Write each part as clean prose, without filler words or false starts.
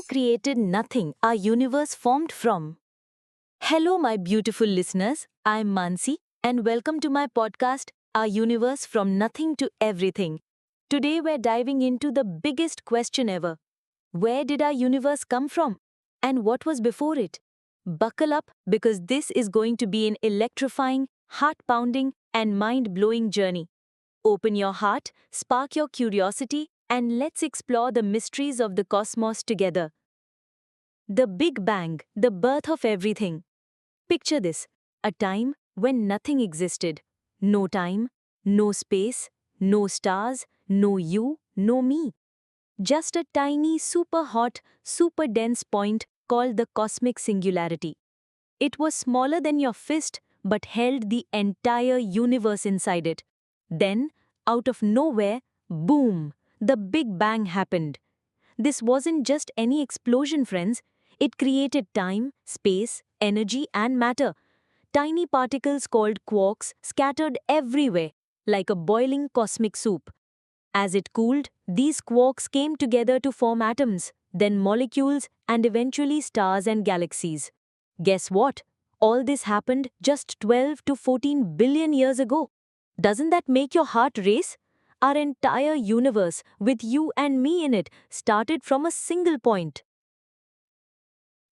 created nothing our universe formed from. Hello, my beautiful listeners. I'm Mansi, and welcome to my podcast, Our Universe from Nothing to Everything. Today, we're diving into the biggest question ever: where did our universe come from? And what was before it? Buckle up because this is going to be an electrifying, heart pounding, and mind blowing journey. Open your heart, spark your curiosity, and let's explore the mysteries of the cosmos together. The Big Bang, the birth of everything. Picture this: a time when nothing existed. No time, no space, no stars, no you, no me. Just a tiny, super hot, super dense point called the cosmic singularity. It was smaller than your fist but held the entire universe inside it. Then, out of nowhere, boom, the Big Bang happened. This wasn't just any explosion, friends. It created time, space, energy, and matter. Tiny particles called quarks scattered everywhere, like a boiling cosmic soup. As it cooled, these quarks came together to form atoms, then molecules, and eventually stars and galaxies. Guess what? All this happened just 12 to 14 billion years ago. Doesn't that make your heart race? Our entire universe, with you and me in it, started from a single point.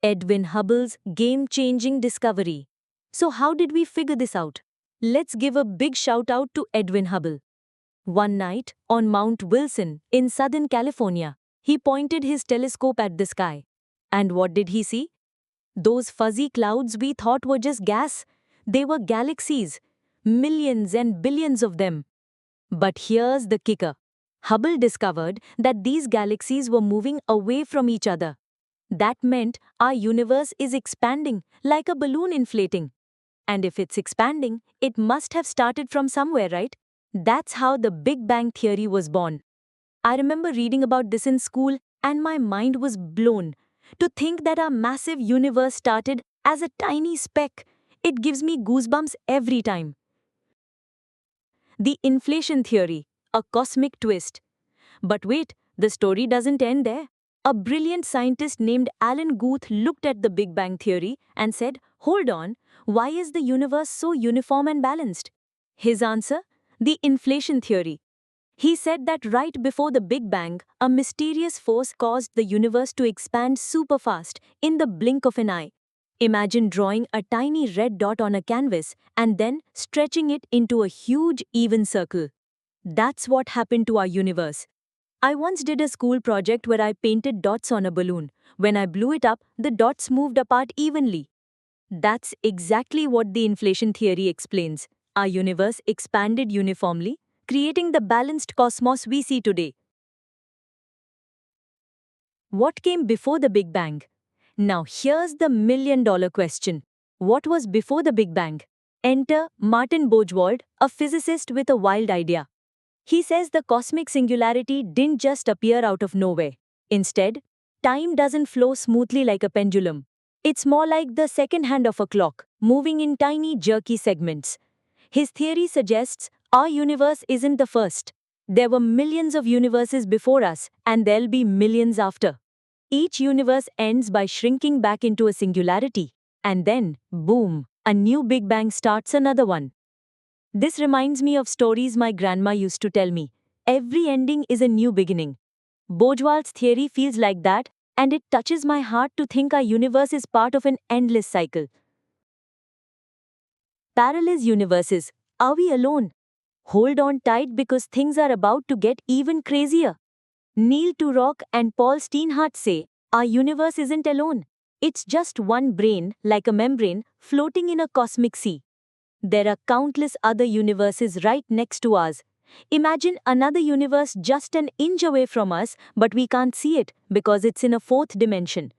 Edwin Hubble's game changing discovery. So, how did we figure this out? Let's give a big shout out to Edwin Hubble. One night, on Mount Wilson in Southern California, he pointed his telescope at the sky. And what did he see? Those fuzzy clouds we thought were just gas. They were galaxies, millions and billions of them. But here's the kicker. Hubble discovered that these galaxies were moving away from each other. That meant our universe is expanding like a balloon inflating. And if it's expanding, it must have started from somewhere, right? That's how the Big Bang Theory was born. I remember reading about this in school and my mind was blown. To think that our massive universe started as a tiny speck, it gives me goosebumps every time. The inflation theory, a cosmic twist. But wait, the story doesn't end there. A brilliant scientist named Alan Guth looked at the Big Bang Theory and said, "Hold on, why is the universe so uniform and balanced?" His answer? The inflation theory. He said that right before the Big Bang, a mysterious force caused the universe to expand super fast in the blink of an eye. Imagine drawing a tiny red dot on a canvas and then stretching it into a huge even circle. That's what happened to our universe. I once did a school project where I painted dots on a balloon. When I blew it up, the dots moved apart evenly. That's exactly what the inflation theory explains. Our universe expanded uniformly, creating the balanced cosmos we see today. What came before the Big Bang? Now here's the million-dollar question. What was before the Big Bang? Enter Martin Bojwald, a physicist with a wild idea. He says the cosmic singularity didn't just appear out of nowhere. Instead, time doesn't flow smoothly like a pendulum. It's more like the second hand of a clock, moving in tiny, jerky segments. His theory suggests our universe isn't the first. There were millions of universes before us, and there'll be millions after. Each universe ends by shrinking back into a singularity. And then, boom, a new Big Bang starts another one. This reminds me of stories my grandma used to tell me. Every ending is a new beginning. Bojwald's theory feels like that, and it touches my heart to think our universe is part of an endless cycle. Parallel universes. Are we alone? Hold on tight because things are about to get even crazier. Neil Turok and Paul Steinhardt say, our universe isn't alone. It's just one brain, like a membrane, floating in a cosmic sea. There are countless other universes right next to ours. Imagine another universe just an inch away from us, but we can't see it because it's in a fourth dimension.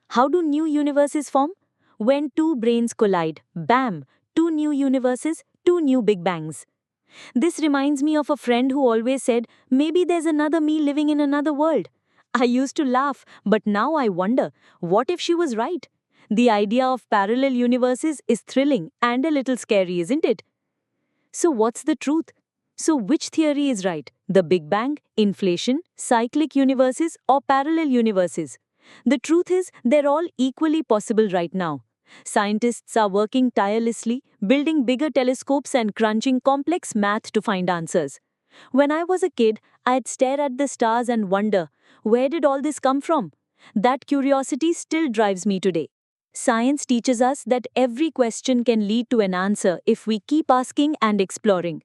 How do new universes form? When two brains collide, bam, two new universes, two new Big Bangs. This reminds me of a friend who always said, maybe there's another me living in another world. I used to laugh, but now I wonder, what if she was right? The idea of parallel universes is thrilling and a little scary, isn't it? So what's the truth? So which theory is right? The Big Bang, inflation, cyclic universes, or parallel universes? The truth is, they're all equally possible right now. Scientists are working tirelessly, building bigger telescopes and crunching complex math to find answers. When I was a kid, I'd stare at the stars and wonder, where did all this come from? That curiosity still drives me today. Science teaches us that every question can lead to an answer if we keep asking and exploring.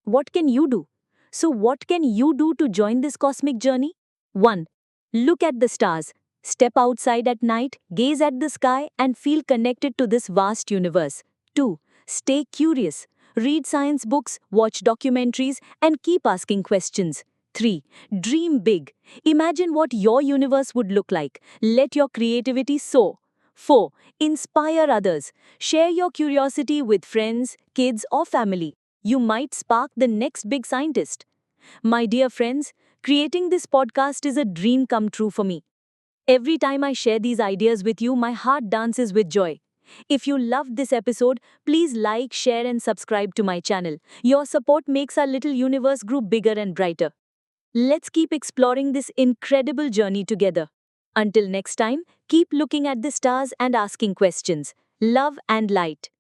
What can you do? So, what can you do to join this cosmic journey? 1. Look at the stars. Step outside at night, gaze at the sky, and feel connected to this vast universe. 2. Stay curious. Read science books, watch documentaries, and keep asking questions. 3. Dream big. Imagine what your universe would look like. Let your creativity soar. 4. Inspire others. Share your curiosity with friends, kids, or family. You might spark the next big scientist. My dear friends, creating this podcast is a dream come true for me. Every time I share these ideas with you, my heart dances with joy. If you loved this episode, please like, share, and subscribe to my channel. Your support makes our little universe grow bigger and brighter. Let's keep exploring this incredible journey together. Until next time, keep looking at the stars and asking questions. Love and light.